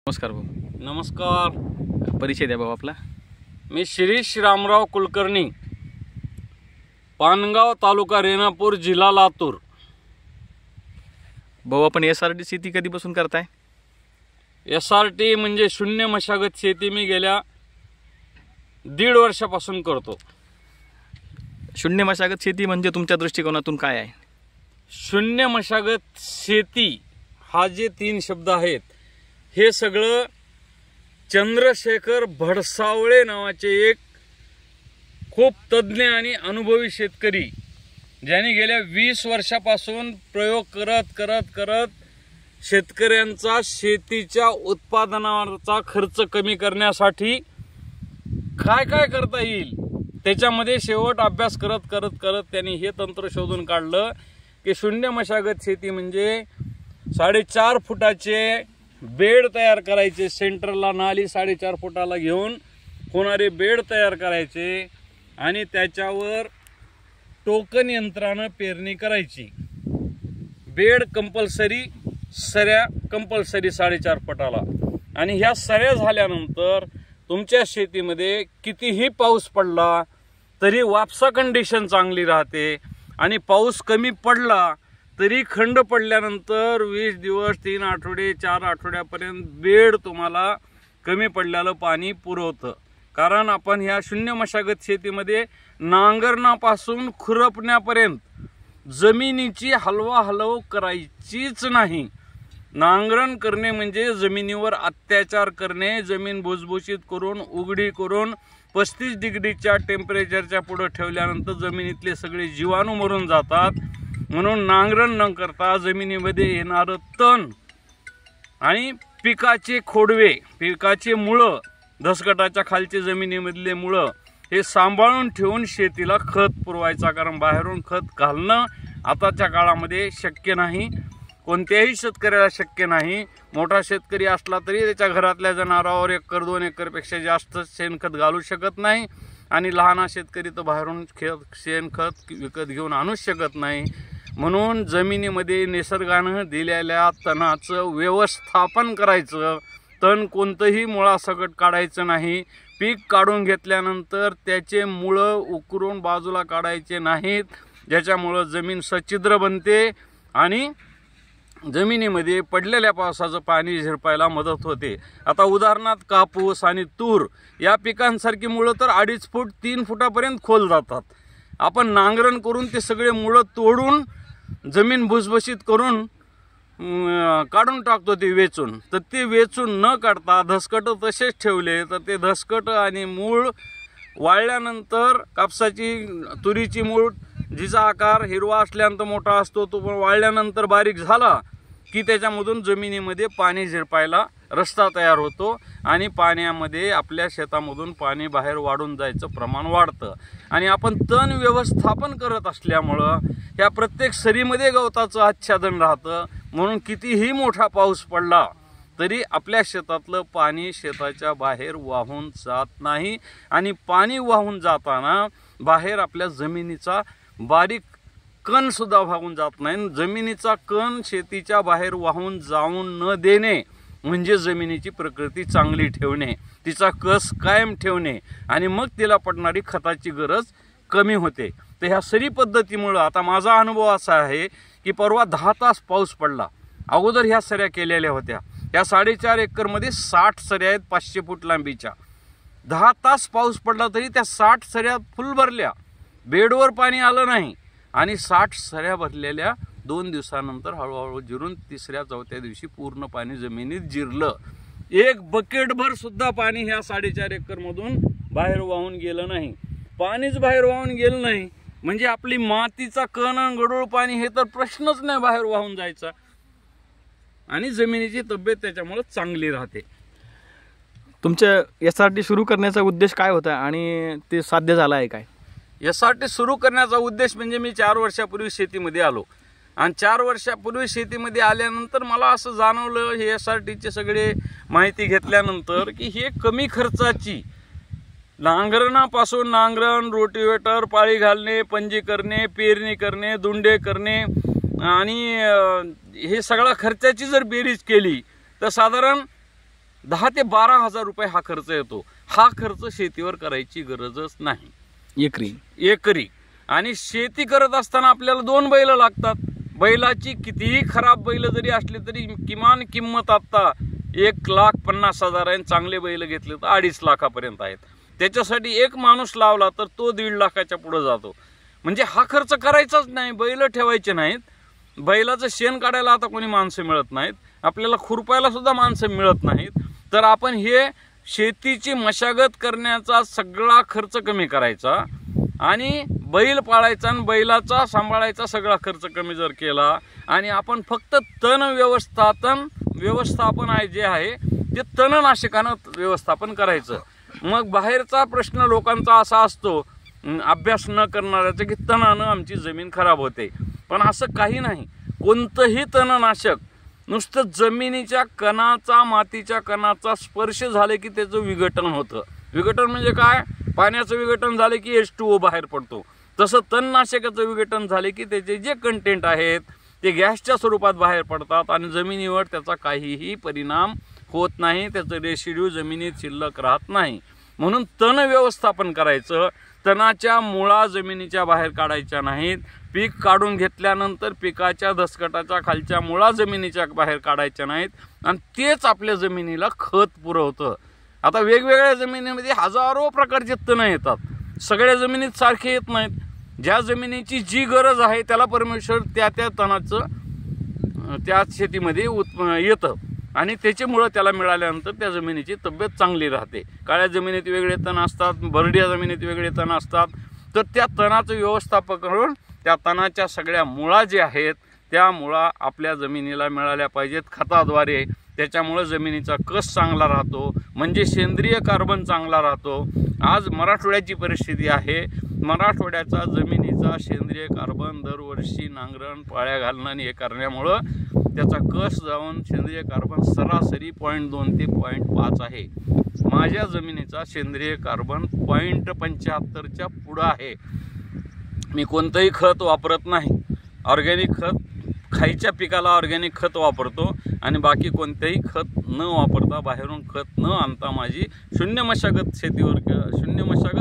नमस्कार भाऊ. नमस्कार. परिचय द्या भाऊ आपला. मी शिरीष रामराव कुलकर्णी, पानगाव तालुका रेणापूर, जिल्हा लातूर. भाऊ आपण SRT शेती कधीपासून करताय? SRT म्हणजे शून्य मशागत शेती मी गेल्या 1.5 वर्षापासून करतो. शून्य मशागत शेती म्हणजे तुमच्या दृष्टिकोनातून काय आहे? शून्य मशागत शेती हा जे 3 शब्द आहेत, हे सगळं चंद्रशेखर भडसावळे नावाचे एक खूप तज्ज्ञ आणि अनुभवी शेतकरी, ज्यांनी गेल्या 20 वर्षापासून प्रयोग करत शेतकऱ्यांचा शेतीच्या उत्पादनाचा खर्च कमी करण्यासाठी काय करता येईल त्याच्यामध्ये शेवट अभ्यास करत त्यांनी हे तंत्र शोधून काढलं की शून्य मशागत शेती म्हणजे 4.5 फुटाचे बेड तयार करायचे, सेंटरला नाली 4.5 फुटाला घेऊन होणारे बेड तयार करायचे आणि त्याच्यावर टोकन यंत्रानं पेरणी करायची. बेड कंपल्सरी, सऱ्या कंपल्सरी 4.5 फुटाला. आणि ह्या सऱ्या झाल्यानंतर तुमच्या शेतीमध्ये कितीही पाऊस पडला तरी वापसा कंडिशन चांगली राहते. आणि पाऊस कमी पडला तरी खंड पडल्यानंतर 20 दिवस, 3 आठवडे, 4 आठवड्यापर्यंत बेड तुम्हाला कमी पडलेलं पाणी पुरवतं. कारण आपण ह्या शून्य मशागत शेतीमध्ये नांगरणापासून खुरपण्यापर्यंत जमिनीची हलवाहलव करायचीच नाही. नांगरण करणे म्हणजे जमिनीवर अत्याचार करणे, जमीन भुसभुशीत करून उघडी करून 35 डिग्रीच्या टेम्परेचरच्या पुढे ठेवल्यानंतर जमिनीतले सगळे जीवाणू मरून जातात. म्हणून नांगरण न करता जमिनीमध्ये येणारं तण आणि पिकाचे खोडवे, पिकाचे मुळं, धसगटाच्या खालचे जमिनीमधले मुळं हे सांभाळून ठेवून शेतीला खत पुरवायचा. कारण बाहेरून खत घालणं आताच्या काळामध्ये शक्य नाही, कोणत्याही शेतकऱ्याला शक्य नाही. मोठा शेतकरी असला तरी त्याच्या घरातल्या जनावरांवर 1 एकर 2 एकरपेक्षा जास्त शेणखत घालू शकत नाही. आणि लहान शेतकरी तर बाहेरून शेणखत विकत घेऊन आणू शकत नाही. म्हणून जमिनीमध्ये निसर्गानं दिलेल्या तणाचं व्यवस्थापन करायचं. तण कोणतंही मुळासकट काढायचं नाही. पीक काढून घेतल्यानंतर त्याचे मुळं उकरून बाजूला काढायचे नाहीत, ज्याच्यामुळं जमीन सच्छिद्र बनते आणि जमिनीमध्ये पडलेल्या पावसाचं पाणी झिरपायला मदत होते. आता उदाहरणार्थ कापूस आणि तूर या पिकांसारखी मुळं तर 2.5 फूट 3 फुटापर्यंत खोल जातात. आपण नांगरण करून ते सगळे मुळं तोडून जमीन भुसभुशीत करून काढून टाकतो ते वेचून. तर ते वेचून न काढता धसकट तसेच ठेवले तर ते धसकट आणि मूळ वाळल्यानंतर कापसाची, तुरीची मूळ जिचा आकार हिरवा असल्यानंतर मोठा असतो, तो पण वाळल्यानंतर बारीक झाला की त्याच्यामधून जमिनीमध्ये पाणी झिरपायला रस्ता तयार होतो आणि पाण्यामध्ये आपल्या शेतामधून पाणी बाहेर वाढून जायचं प्रमाण वाढतं. आणि आपण तण व्यवस्थापन करत असल्यामुळं या प्रत्येक सरीमध्ये गवताचं आच्छादन राहतं. म्हणून कितीही मोठा पाऊस पडला तरी आपल्या शेतातलं पाणी शेताच्या बाहेर वाहून जात नाही. आणि पाणी वाहून जाताना बाहेर आपल्या जमिनीचा बारीक कण सुद्धा वाहून जात नाही. जमिनीचा कण शेतीच्या बाहेर वाहून जाऊन न देणे म्हणजे जमिनीची प्रकृती चांगली ठेवणे, तिचा कस कायम ठेवणे आणि मग तिला पडणारी खताची गरज कमी होते. तर ह्या सरी पद्धतीमुळं आता माझा अनुभव असा आहे की परवा 10 तास पाऊस पडला. अगोदर ह्या सऱ्या केलेल्या होत्या. या 4.5 एकरमध्ये 60 सऱ्या आहेत 500 फूट लांबीच्या. 10 तास पाऊस पडला तरी त्या 60 सऱ्या फुल भरल्या, बेडवर पाणी आलं नाही. आणि 60 सऱ्या भरलेल्या 2 दिवसानंतर हळूहळू जिरून 3ऱ्या-4थ्या दिवशी पूर्ण पाणी जमिनीत जिरलं. 1 बकेटभर सुद्धा पाणी ह्या 4.5 एकरमधून बाहेर वाहून गेलं नाही. पाणीच बाहेर वाहून गेलं नाही म्हणजे आपली मातीचा कण, गढूळ पाणी हे तर प्रश्नच नाही बाहेर वाहून जायचा. आणि जमिनीची तब्येत त्याच्यामुळे चांगली राहते. तुमच्या SRT सुरू करण्याचा उद्देश काय होता आणि ते साध्य झालं आहे काय? SRT सुरू करण्याचा उद्देश म्हणजे मी 4 वर्षापूर्वी शेतीमध्ये आलो आणि 4 वर्षापूर्वी शेतीमध्ये आल्यानंतर मला असं जाणवलं, हे SRTचे सगळे माहिती घेतल्यानंतर, की हे कमी खर्चाची, नांगरणापासून नांगरण, रोटिवेटर, पाळी घालणे, पंजी करणे, पेरणी करणे, दुंडे करणे आणि हे सगळा खर्चाची जर बेरीज केली तर साधारण 10 ते 12,000 रुपये हा खर्च येतो. हा खर्च शेतीवर करायची गरजच नाही एकरी. आणि शेती करत असताना आपल्याला 2 बैल लागतात. बैलाची कितीही खराब बैल जरी असली तरी किमान किंमत आता 1,50,000 आहे. चांगले बैल घेतले तर 2.5 लाखापर्यंत आहेत. त्याच्यासाठी एक माणूस लावला तर तो 1.5 लाखाच्या पुढे जातो. म्हणजे हा खर्च करायचाच नाही. बैल ठेवायचे नाहीत. बैलाचं शेण काढायला आता कोणी माणसं मिळत नाहीत. आपल्याला खुरपायला सुद्धा माणसं मिळत नाहीत. तर आपण हे शेतीची मशागत करण्याचा सगळा खर्च कमी करायचा आणि बैल पाळायचा आणि बैलाचा सांभाळायचा सगळा खर्च कमी जर केला आणि आपण फक्त तण व्यवस्थापन आहे जे आहे ते तणनाशकानं व्यवस्थापन करायचं. मग बाहेरचा प्रश्न लोकांचा असा असतो अभ्यास न करणाऱ्याचं की तणानं आमची जमीन खराब होते. पण असं काही नाही. कोणतंही तणनाशक नुसतं जमिनीच्या कणाचा मातीच्या कणाचा स्पर्श झाले की त्याचं विघटन होतं. विघटन म्हणजे काय? पाण्याचं विघटन झाले की H2O बाहेर पडतो. तसं तणनाशकाचं विघटन झाले की त्याचे जे कंटेंट आहेत ते गॅसच्या स्वरूपात बाहेर पडतात आणि जमिनीवर त्याचा काहीही परिणाम होत नाही. त्याचं रेसिड्यू जमिनीत शिल्लक राहत नाही. म्हणून तण व्यवस्थापन करायचं. तणाच्या मुळा जमिनीच्या बाहेर काढायच्या नाहीत. पीक काढून घेतल्यानंतर पिकाच्या दसकटाच्या खालच्या मुळा जमिनीच्या बाहेर काढायच्या नाहीत आणि तेच आपल्या जमिनीला खत पुरवतं. आता वेगवेगळ्या जमिनीमध्ये हजारो प्रकारचे तण येतात. सगळ्या जमिनीत सारखे येत नाहीत. ज्या जमिनीची जी गरज आहे त्याला परमेश्वर त्या तणाचं त्या शेतीमध्ये येतं आणि त्याच्यामुळं त्याला मिळाल्यानंतर त्या जमिनीची तब्येत चांगली राहते. काळ्या जमिनीत वेगळे तण असतात, भरड्या जमिनीत वेगळे तण असतात. तर त्या तणाचं व्यवस्थापन करून त्या तणाच्या सगळ्या मुळा जे आहेत त्या मुळा आपल्या जमिनीला मिळाल्या पाहिजेत खताद्वारे. त्याच्यामुळे जमिनीचा कस चांगला राहतो म्हणजे सेंद्रिय कार्बन चांगला राहतो. आज मराठवाड्याची परिस्थिती आहे. मराठवाड्याचा जमिनीचा सेंद्रिय कार्बन दरवर्षी नांगरण पाळ्या घालणं आणि हे करण्यामुळं त्याचा कस जाऊन सेंद्रिय कार्बन सरासरी 0.2 ते 0.5 आहे. माझ्या जमिनीचा सेंद्रिय कार्बन 0.75च्या पुढं आहे. मी कोणतंही खत वापरत नाही. ऑर्गॅनिक खत खायच्या पिकाला ऑर्गॅनिक खत वापरतो आणि बाकी कोणतेही खत न वापरता बाहेरून खत न आणता माझी शून्य मशागत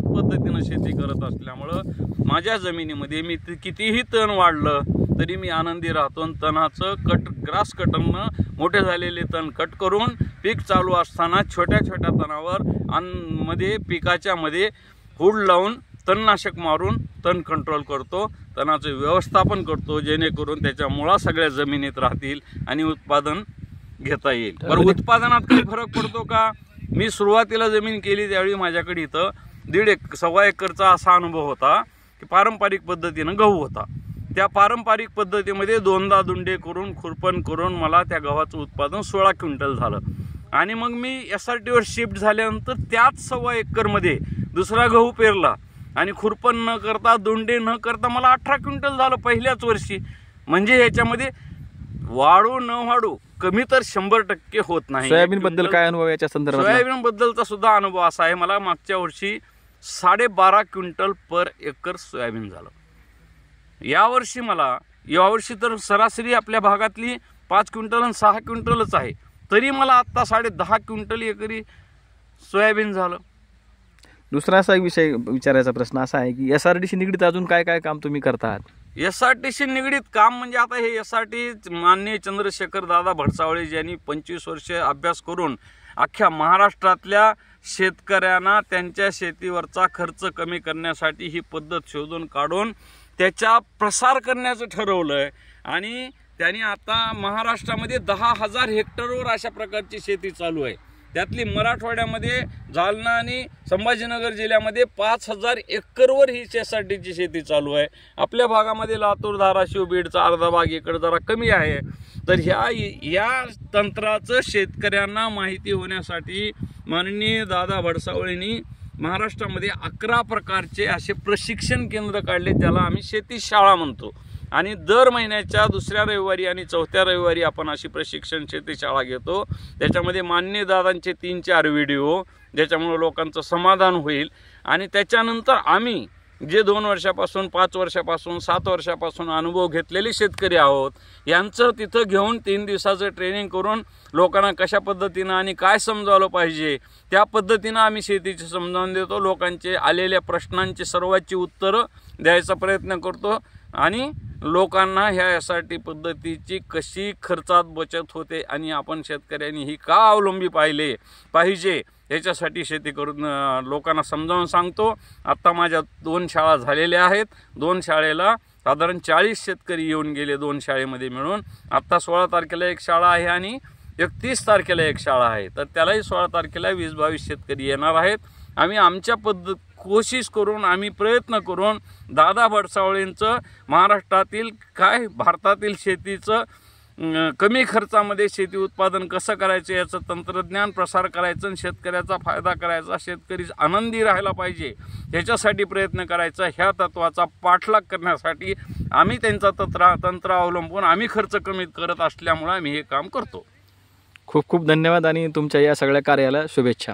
पद्धतीनं शेती करत असल्यामुळं माझ्या जमिनीमध्ये मी कितीही तण वाढलं तरी मी आनंदी राहतो. आणि तणाचं ग्रास कटरनं मोठे झालेले तण कट करून पीक चालू असताना छोट्या छोट्या तणावर पिकाच्या मध्ये हुड लावून तणनाशक मारून तण कंट्रोल करतो. तणाचं व्यवस्थापन करतो जेणेकरून त्याच्या मुळा सगळ्या जमिनीत राहतील आणि उत्पादन घेता येईल. बरं, उत्पादनात काही फरक पडतो का? मी सुरुवातीला जमीन केली त्यावेळी माझ्याकडे इथं 1.5 एकरचा असा अनुभव होता की पारंपरिक पद्धतीनं गहू होता. त्या पारंपरिक पद्धतीमध्ये 2दा दुंडे करून खुरपण करून मला त्या गव्हाचं उत्पादन 16 क्विंटल झालं. आणि मग मी SRTवर शिफ्ट झाल्यानंतर त्याच 1.25 एकरमध्ये दुसरा गहू पेरला आणि खुरपण न करता दुंडे न करता मला 18 क्विंटल झालं पहिल्याच वर्षी. म्हणजे याच्यामध्ये वाढू न वाढू कमी तर 100% होत नाही. सोयाबीन बद्दल काय अनुभव याच्या संदर्भात? सोयाबीन बद्दलचा सुद्धा अनुभव असा आहे. मला मागच्या वर्षी 12.5 क्विंटल पर एकर सोयाबीन झालं. यावर्षी तर सरासरी आपल्या भागातली 5 क्विंटल आणि 6 क्विंटलच आहे. तरी मला आता 10.5 क्विंटल एकरी सोयाबीन झालं. दुसरा असा विषय विचारायचा प्रश्न असा आहे की SRTशी निगडीत अजून काय काय काम तुम्ही करतात? SRTशी निगडीत काम म्हणजे आता हे SRT माननीय चंद्रशेखर दादा भडसावळे यांनी 25 वर्ष अभ्यास करून अख्ख्या महाराष्ट्रातल्या शेतकऱ्यांना त्यांच्या शेतीवरचा खर्च कमी करण्यासाठी ही पद्धत शोधून काढून त्याचा प्रसार करण्याचं ठरवलंय. आणि त्यांनी आता महाराष्ट्रामध्ये 10,000 हेक्टरवर अशा प्रकारची शेती चालू आहे. त्यातली मराठवाड्यामध्ये जालना आणि संभाजीनगर जिल्ह्यामध्ये 5,000 एकरवर ही SRTची शेती चालू आहे. आपल्या भागामध्ये लातूर, धाराशिव, बीडचा अर्धा भाग एकर जरा कमी आहे. तर या तंत्राचं शेतकऱ्यांना माहिती होण्यासाठी माननीय दादा भडसावळेंनी महाराष्ट्रामध्ये 11 प्रकारचे असे प्रशिक्षण केंद्र काढले, ज्याला आम्ही शेती शाळा म्हणतो. आणि दर महिन्याच्या 2ऱ्या रविवारी आणि 4थ्या रविवारी आपण अशी प्रशिक्षण शेती शाळा घेतो. त्याच्यामध्ये माननीय दादांचे 3-4 व्हिडिओ, ज्याच्यामुळे लोकांचं समाधान होईल. आणि त्याच्यानंतर आम्ही जे 2 वर्षापासून 5 वर्षापासून 7 वर्षापासून अनुभव घेतलेले शेतकरी आहोत, यांचं तिथं घेऊन 3 दिवसाचं ट्रेनिंग करून लोकांना कशा पद्धतीनं आणि काय समजावलं पाहिजे त्या पद्धतीनं आम्ही शेतीची समजावून देतो. लोकांचे आलेल्या प्रश्नांची सर्वांची उत्तरं द्यायचा प्रयत्न करतो आणि लोकांना ह्या SRT पद्धतीची कशी खर्चात बचत होते आणि आपण शेतकऱ्यांनी ही का अवलंबी पाहिजे याच्यासाठी शेती करून लोकांना समजावून सांगतो. आत्ता माझ्या 2 शाळा झालेल्या आहेत. 2 शाळेला साधारण 40 शेतकरी येऊन गेले 2 शाळेमध्ये मिळून. आत्ता 16 तारखेला एक शाळा आहे आणि 31 तारखेला एक शाळा आहे, तर त्यालाही 16 तारखेला 20-22 शेतकरी येणार आहेत. आम्ही आमच्या कोशिश करून आम्ही प्रयत्न करून दादा भडसावळेंचं महाराष्ट्रातील भारतातील शेतीचं कमी खर्चामध्ये शेती उत्पादन कसं करायचं याचं तंत्रज्ञान प्रसार करायचं आणि शेतकऱ्याचा फायदा करायचा, शेतकरी आनंदी राहायला पाहिजे ह्याच्यासाठी प्रयत्न करायचा. ह्या तत्त्वाचा पाठलाग करण्यासाठी आम्ही त्यांचा तंत्र अवलंबून आम्ही खर्च कमी करत असल्यामुळे आम्ही हे काम करतो. खूप खूप धन्यवाद आणि तुमच्या या सगळ्या कार्याला शुभेच्छा.